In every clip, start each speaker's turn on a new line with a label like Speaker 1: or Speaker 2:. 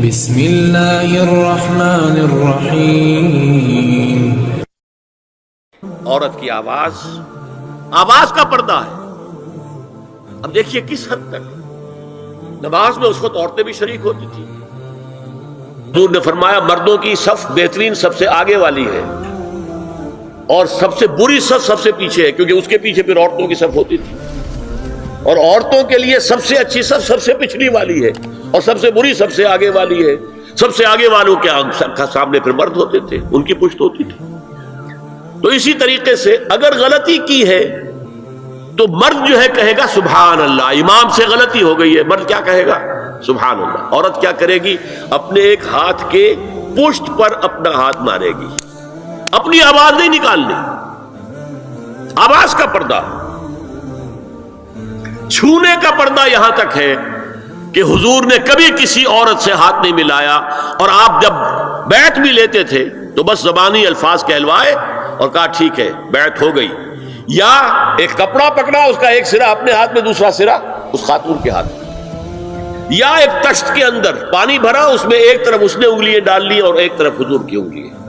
Speaker 1: بسم اللہ الرحمن الرحیم۔
Speaker 2: عورت کی آواز کا پردہ ہے۔ اب دیکھیے کس حد تک نماز میں اس وقت عورتیں بھی شریک ہوتی تھی۔ حضور نے فرمایا مردوں کی صف بہترین سب سے آگے والی ہے اور سب سے بری صف سب سے پیچھے ہے، کیونکہ اس کے پیچھے پھر عورتوں کی صف ہوتی تھی، اور عورتوں کے لیے سب سے اچھی صف سب سے پچھلی والی ہے اور سب سے بری سب سے آگے والی ہے۔ سب سے آگے والوں کے سامنے پھر مرد ہوتے تھے، ان کی پشت ہوتی تھی۔ تو اسی طریقے سے اگر غلطی کی ہے تو مرد جو ہے کہے گا سبحان اللہ، امام سے غلطی ہو گئی ہے، مرد کیا کہے گا؟ سبحان اللہ۔ عورت کیا کرے گی؟ اپنے ایک ہاتھ کے پشت پر اپنا ہاتھ مارے گی، اپنی آواز نہیں نکالنی۔ آواز کا پردہ، چھونے کا پردہ یہاں تک ہے کہ حضور نے کبھی کسی عورت سے ہاتھ نہیں ملایا، اور آپ جب بیعت بھی لیتے تھے تو بس زبانی الفاظ کہلوائے اور کہا ٹھیک ہے بیعت ہو گئی، یا ایک کپڑا پکڑا، اس کا ایک سرا اپنے ہاتھ میں دوسرا سرا اس خاتون کے ہاتھ میں، یا ایک تشت کے اندر پانی بھرا، اس میں ایک طرف اس نے انگلیاں ڈال لی اور ایک طرف حضور کی انگلیاں۔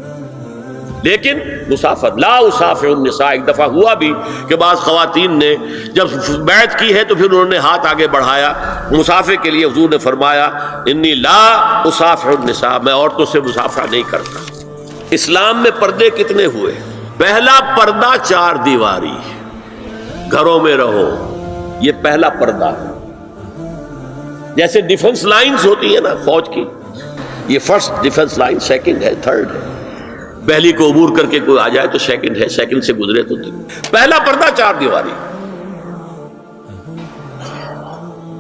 Speaker 2: لیکن مسافت لا اسافح النساء، ایک دفعہ ہوا بھی کہ بعض خواتین نے جب بیعت کی ہے تو پھر انہوں نے ہاتھ آگے بڑھایا مسافے کے لیے، حضور نے فرمایا انی لا اسافح النساء، میں عورتوں سے مسافہ نہیں کرتا۔ اسلام میں پردے کتنے ہوئے؟ پہلا پردہ چار دیواری، گھروں میں رہو، یہ پہلا پردہ ہے۔ جیسے ڈیفنس لائنز ہوتی ہیں نا فوج کی، یہ فرسٹ ڈیفنس لائن، سیکنڈ ہے، تھرڈ ہے۔ پہلی کو عبور کر کے کوئی آ جائے تو سیکنڈ ہے، سیکنڈ سے گزرے تو پہلا پردہ چار دیواری،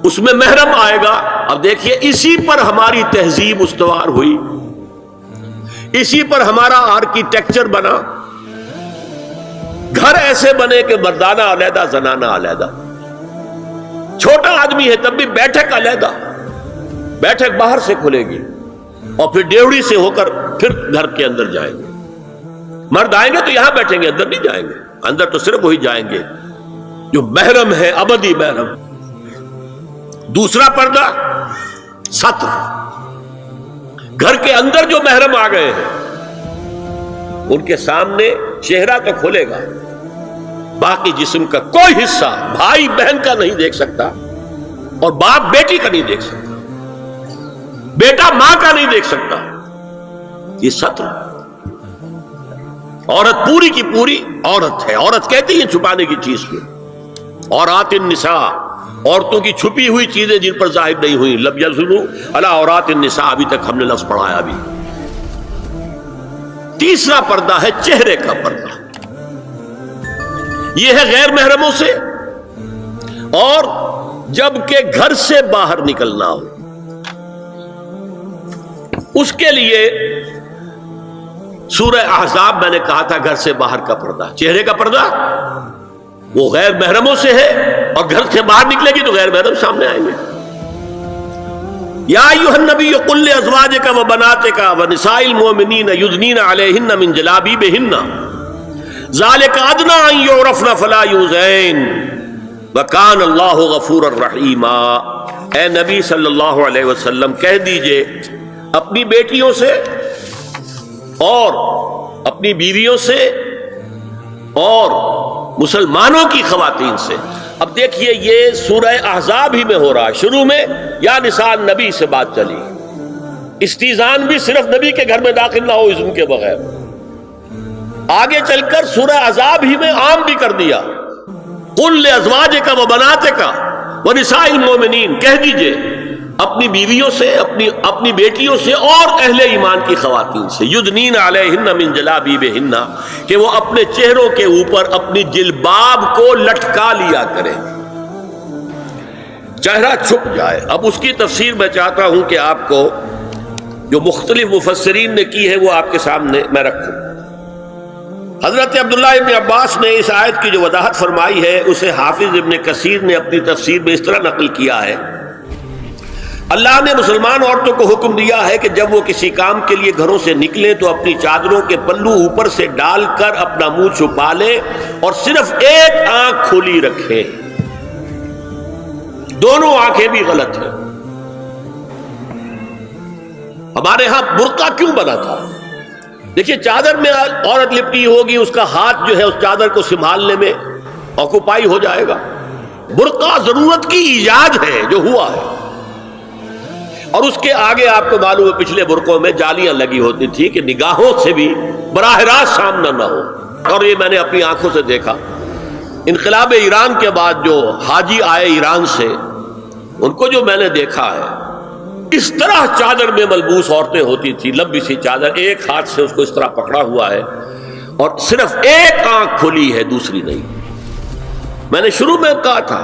Speaker 2: اس میں محرم آئے گا۔ اب دیکھیے اسی پر ہماری تہذیب استوار ہوئی، اسی پر ہمارا آرکیٹیکچر بنا۔ گھر ایسے بنے کہ مردانہ علیحدہ، زنانہ علیحدہ، چھوٹا آدمی ہے تب بھی بیٹھک علیحدہ، بیٹھک باہر سے کھلے گی اور پھر ڈیوڑی سے ہو کر پھر گھر کے اندر جائیں گے۔ مرد آئیں گے تو یہاں بیٹھیں گے، اندر نہیں جائیں گے، اندر تو صرف وہی جائیں گے جو محرم ہے، ابدی محرم۔ دوسرا پردہ ستر، گھر کے اندر جو محرم آ گئے ہیں ان کے سامنے چہرہ تو کھلے گا، باقی جسم کا کوئی حصہ بھائی بہن کا نہیں دیکھ سکتا، اور باپ بیٹی کا نہیں دیکھ سکتا، بیٹا ماں کا نہیں دیکھ سکتا۔ یہ ستر، عورت پوری کی پوری عورت ہے۔ عورت کہتی ہے چھپانے کی چیز کو، عورات النساء، عورتوں کی چھپی ہوئی چیزیں جن پر ظاہر نہیں ہوئی، لم یظہروا علی عورات النساء، ابھی تک ہم نے لفظ پڑھایا بھی۔ تیسرا پردہ ہے چہرے کا پردہ، یہ ہے غیر محرموں سے، اور جب کہ گھر سے باہر نکلنا ہو اس کے لیے سورہ احزاب میں نے کہا تھا گھر سے باہر کا پردہ، چہرے کا پردہ وہ غیر محرموں سے ہے، اور گھر سے باہر نکلے گی تو غیر محرم سامنے آئیں گے۔ یا ایھا النبی قل لازواجک وبناتک ونساء المؤمنین یدنین علیہن من جلابیبہن ذالک ادنی ان یعرفن فلا یؤذین وکان اللہ غفورا رحیما۔ اے نبی صلی اللہ علیہ وسلم کہہ دیجئے اپنی بیٹیوں سے اور اپنی بیویوں سے اور مسلمانوں کی خواتین سے۔ اب دیکھیے یہ سورہ احزاب ہی میں ہو رہا ہے، شروع میں یا نساء نبی سے بات چلی، استیزان بھی صرف نبی کے گھر میں داخل نہ ہو اذن کے بغیر، آگے چل کر سورہ احزاب ہی میں عام بھی کر دیا، قل لازواجک وبناتک ونساء المؤمنین، کہہ دیجئے اپنی بیویوں سے، اپنی بیٹیوں سے اور اہل ایمان کی خواتین سے، یدنین علیہن من جلابیبہن، کہ وہ اپنے چہروں کے اوپر اپنی جلباب کو لٹکا لیا کریں، چہرہ چھپ جائے۔ اب اس کی تفسیر میں چاہتا ہوں کہ آپ کو جو مختلف مفسرین نے کی ہے وہ آپ کے سامنے میں رکھوں۔ حضرت عبداللہ ابن عباس نے اس آیت کی جو وضاحت فرمائی ہے اسے حافظ ابن کثیر نے اپنی تفسیر میں اس طرح نقل کیا ہے، اللہ نے مسلمان عورتوں کو حکم دیا ہے کہ جب وہ کسی کام کے لیے گھروں سے نکلے تو اپنی چادروں کے پلو اوپر سے ڈال کر اپنا منہ چھپا لے اور صرف ایک آنکھ کھلی رکھے، دونوں آنکھیں بھی غلط ہیں۔ ہمارے ہاں برقع کیوں بنا تھا؟ دیکھیے چادر میں عورت لپٹی ہوگی، اس کا ہاتھ جو ہے اس چادر کو سنبھالنے میں آکوپائی ہو جائے گا۔ برقع ضرورت کی ایجاد ہے جو ہوا ہے، اور اس کے آگے آپ کو معلوم ہے پچھلے برقعوں میں جالیاں لگی ہوتی تھی کہ نگاہوں سے بھی براہ راست سامنا نہ ہو، اور یہ میں نے اپنی آنکھوں سے دیکھا۔ انقلاب ایران کے بعد جو حاجی آئے ایران سے، ان کو جو میں نے دیکھا ہے، اس طرح چادر میں ملبوس عورتیں ہوتی تھی، لمبی سی چادر، ایک ہاتھ سے اس کو اس طرح پکڑا ہوا ہے اور صرف ایک آنکھ کھلی ہے دوسری نہیں۔ میں نے شروع میں کہا تھا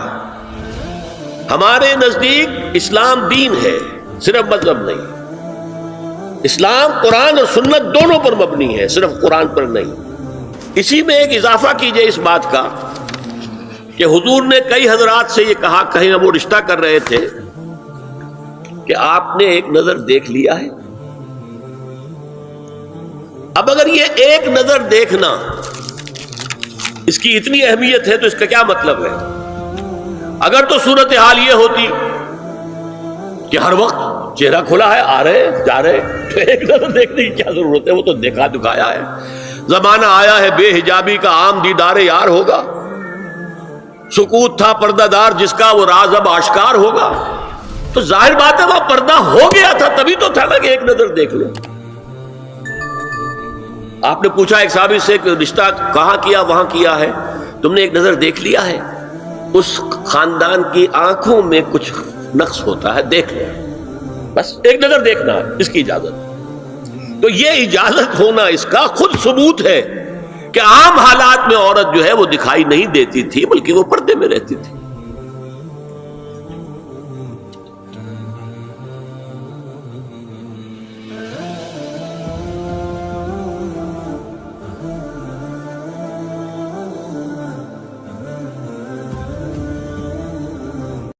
Speaker 2: ہمارے نزدیک اسلام دین ہے، صرف مذہب نہیں۔ اسلام قرآن اور سنت دونوں پر مبنی ہے، صرف قرآن پر نہیں۔ اسی میں ایک اضافہ کیجئے اس بات کا کہ حضور نے کئی حضرات سے یہ کہا، کہیں وہ رشتہ کر رہے تھے، کہ آپ نے ایک نظر دیکھ لیا ہے۔ اب اگر یہ ایک نظر دیکھنا اس کی اتنی اہمیت ہے تو اس کا کیا مطلب ہے؟ اگر تو صورتحال یہ ہوتی کہ ہر وقت چہرہ کھلا ہے، آ رہے جا رہے، تو ایک نظر دیکھنے کی کیا ضرورت ہے؟ وہ تو دیکھا دکھایا ہے۔ زمانہ آیا ہے بے حجابی کا، عام دیدار یار ہوگا۔ سکوت تھا پردہ دار جس کا، وہ راز اب آشکار ہوگا۔ تو ظاہر بات ہے وہ پردہ ہو گیا تھا، تبھی تو تھا نا کہ ایک نظر دیکھ لو۔ آپ نے پوچھا ایک صحابی سے کہ رشتہ کہاں کیا؟ وہاں کیا ہے۔ تم نے ایک نظر دیکھ لیا ہے؟ اس خاندان کی آنکھوں میں کچھ نقص ہوتا ہے، دیکھ لو، بس ایک نظر دیکھنا ہے، اس کی اجازت۔ تو یہ اجازت ہونا اس کا خود ثبوت ہے کہ عام حالات میں عورت جو ہے وہ دکھائی نہیں دیتی تھی، بلکہ وہ پردے میں رہتی تھی۔